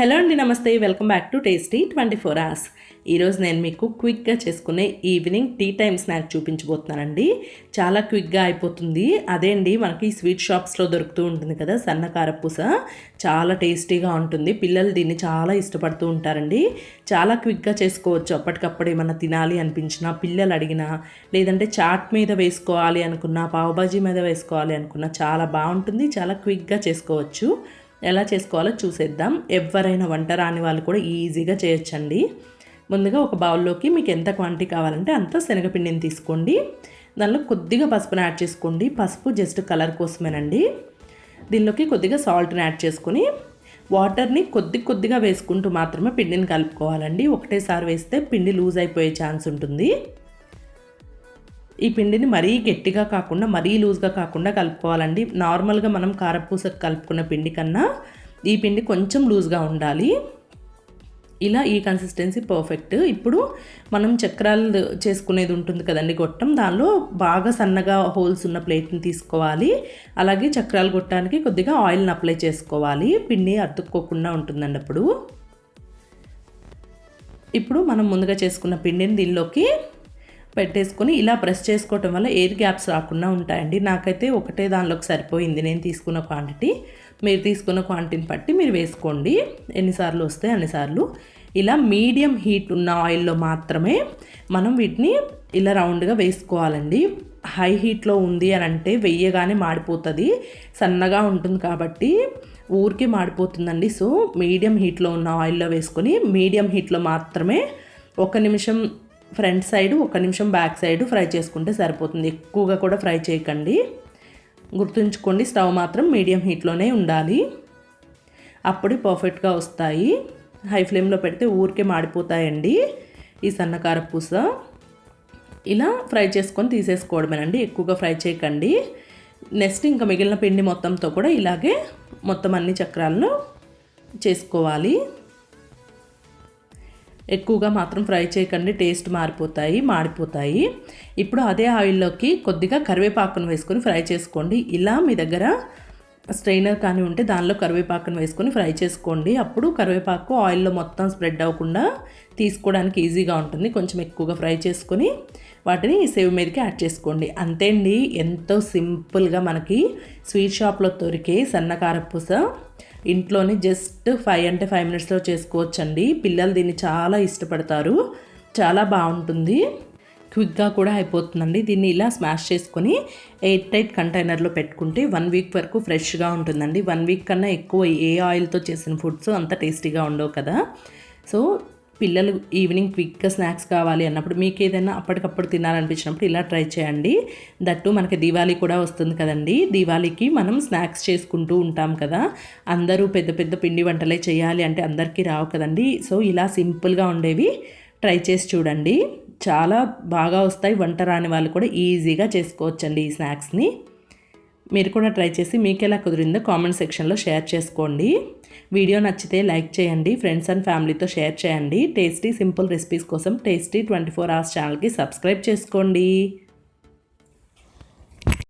Hello అండి, నమస్తే. Welcome back to tasty 24 hours. ఈరోజు నేను మీకు క్విక్గా చేసుకునే ఈవినింగ్ టీ టైమ్ స్నాక్ చూపించబోతున్నానండి. చాలా క్విక్గా అయిపోతుంది. అదే అండి, మనకి స్వీట్ షాప్స్లో దొరుకుతూ ఉంటుంది కదా సన్న కారపూస. చాలా టేస్టీగా ఉంటుంది. పిల్లలు దీన్ని చాలా ఇష్టపడుతూ ఉంటారండి. చాలా క్విక్గా చేసుకోవచ్చు. అప్పటికప్పుడు ఏమన్నా తినాలి అనిపించినా, పిల్లలు అడిగినా, లేదంటే చాట్ మీద వేసుకోవాలి అనుకున్నా, పావుబాజీ మీద వేసుకోవాలి అనుకున్నా చాలా బాగుంటుంది. చాలా క్విక్గా చేసుకోవచ్చు. ఎలా చేసుకోవాలో చూసేద్దాం. ఎవరైనా వంట రాని వాళ్ళు కూడా ఈజీగా చేయొచ్చండి. ముందుగా ఒక బౌల్లోకి మీకు ఎంత క్వాంటిటీ కావాలంటే అంత శనగపిండిని తీసుకోండి. దానిలో కొద్దిగా పసుపుని యాడ్ చేసుకోండి. పసుపు జస్ట్ కలర్ కోసమేనండి. దీనిలోకి కొద్దిగా సాల్ట్ని యాడ్ చేసుకొని వాటర్ని కొద్దిగా వేసుకుంటూ మాత్రమే పిండిని కలుపుకోవాలండి. ఒకటేసారి వేస్తే పిండి లూజ్ అయిపోయే ఛాన్స్ ఉంటుంది. ఈ పిండిని మరీ గట్టిగా కాకుండా మరీ లూజ్గా కాకుండా కలుపుకోవాలండి. నార్మల్గా మనం కారపూసకు కలుపుకున్న పిండి కన్నా ఈ పిండి కొంచెం లూజ్గా ఉండాలి. ఇలా ఈ కన్సిస్టెన్సీ పర్ఫెక్ట్. ఇప్పుడు మనం చక్రాలు చేసుకునేది ఉంటుంది కదండి, గొట్టం. దానిలో బాగా సన్నగా హోల్స్ ఉన్న ప్లేట్ని తీసుకోవాలి. అలాగే చక్రాలు గొట్టడానికి కొద్దిగా ఆయిల్ని అప్లై చేసుకోవాలి. పిండి అతుక్కోకుండా ఉంటుందండి. ఇప్పుడు మనం ముందుగా చేసుకున్న పిండిని దీనిలోకి పెట్టేసుకొని ఇలా ప్రెస్ చేసుకోవటం వల్ల ఎయిర్ గ్యాప్స్ రాకుండా ఉంటాయండి. నాకైతే ఒకటే దానిలోకి సరిపోయింది నేను తీసుకున్న క్వాంటిటీ. మీరు తీసుకున్న క్వాంటిటీని బట్టి మీరు వేసుకోండి. ఎన్నిసార్లు వస్తే అన్నిసార్లు. ఇలా మీడియం హీట్ ఉన్న ఆయిల్లో మాత్రమే మనం వీటిని ఇలా రౌండ్గా వేసుకోవాలండి. హై హీట్లో ఉంది అని అంటే వెయ్యగానే మాడిపోతుంది. సన్నగా ఉంటుంది కాబట్టి ఊరికే మాడిపోతుందండి. సో మీడియం హీట్లో ఉన్న ఆయిల్లో వేసుకొని మీడియం హీట్లో మాత్రమే 1 నిమిషం ఫ్రంట్ సైడ్, 1 నిమిషం బ్యాక్ సైడ్ ఫ్రై చేసుకుంటే సరిపోతుంది. ఎక్కువగా కూడా ఫ్రై చేయకండి. గుర్తుంచుకోండి, స్టవ్ మాత్రం మీడియం హీట్లోనే ఉండాలి. అప్పుడు పర్ఫెక్ట్గా వస్తాయి. హై ఫ్లేమ్లో పెడితే ఊరికే మాడిపోతాయండి ఈ సన్న కారపూస. ఇలా ఫ్రై చేసుకొని తీసేసుకోవడమేనండి. ఎక్కువగా ఫ్రై చేయకండి. నెక్స్ట్ ఇంకా మిగిలిన పిండి మొత్తంతో కూడా ఇలాగే మొత్తం అన్ని చక్రాలను చేసుకోవాలి. ఎక్కువగా మాత్రం ఫ్రై చేయకండి, టేస్ట్ మాడిపోతాయి. ఇప్పుడు అదే ఆయిల్లోకి కొద్దిగా కరివేపాకును వేసుకొని ఫ్రై చేసుకోండి. ఇలా మీ దగ్గర స్ట్రైనర్ కానీ ఉంటే దానిలో కరివేపాకును వేసుకొని ఫ్రై చేసుకోండి. అప్పుడు కరివేపాకు ఆయిల్లో మొత్తం స్ప్రెడ్ అవ్వకుండా తీసుకోవడానికి ఈజీగా ఉంటుంది. కొంచెం ఎక్కువగా ఫ్రై చేసుకొని వాటిని సేవ్ మీదకి యాడ్ చేసుకోండి. అంతే అండి, ఎంతో సింపుల్గా మనకి స్వీట్ షాప్లో దొరికే సన్న కారపూస ఇంట్లోనే జస్ట్ 5 మినిట్స్లో చేసుకోవచ్చండి. పిల్లలు దీన్ని చాలా ఇష్టపడతారు. చాలా బాగుంటుంది. క్విక్గా కూడా అయిపోతుందండి. దీన్ని ఇలా స్మాష్ చేసుకొని ఎయిర్ టైట్ కంటైనర్లో పెట్టుకుంటే 1 వీక్ వరకు ఫ్రెష్గా ఉంటుందండి. 1 వీక్ కన్నా ఎక్కువ ఏ ఆయిల్తో చేసిన ఫుడ్స్ అంత టేస్టీగా ఉండవు కదా. సో పిల్లలు ఈవినింగ్ క్విక్గా స్నాక్స్ కావాలి అన్నప్పుడు, మీకు ఏదైనా అప్పటికప్పుడు తినాలనిపించినప్పుడు ఇలా ట్రై చేయండి. దట్టు మనకి దివాళీ కూడా వస్తుంది కదండి. దివాళీకి మనం స్నాక్స్ చేసుకుంటూ ఉంటాం కదా. అందరూ పెద్ద పిండి వంటలే చేయాలి అంటే అందరికీ రావు కదండి. సో ఇలా సింపుల్గా ఉండేవి ట్రై చేసి చూడండి. చాలా బాగా వస్తాయి. వంట రాని వాళ్ళు కూడా ఈజీగా చేసుకోవచ్చండి ఈ స్నాక్స్ని. మీరు కూడా ట్రై చేసి మీకు ఎలా కుదిరిందో కామెంట్ సెక్షన్లో షేర్ చేసుకోండి. వీడియో నచ్చితే లైక్ చేయండి. ఫ్రెండ్స్ అండ్ ఫ్యామిలీతో షేర్ చేయండి. టేస్టీ సింపుల్ రెసిపీస్ కోసం టేస్టీ 24 అవర్స్ ఛానల్కి సబ్స్క్రైబ్ చేసుకోండి.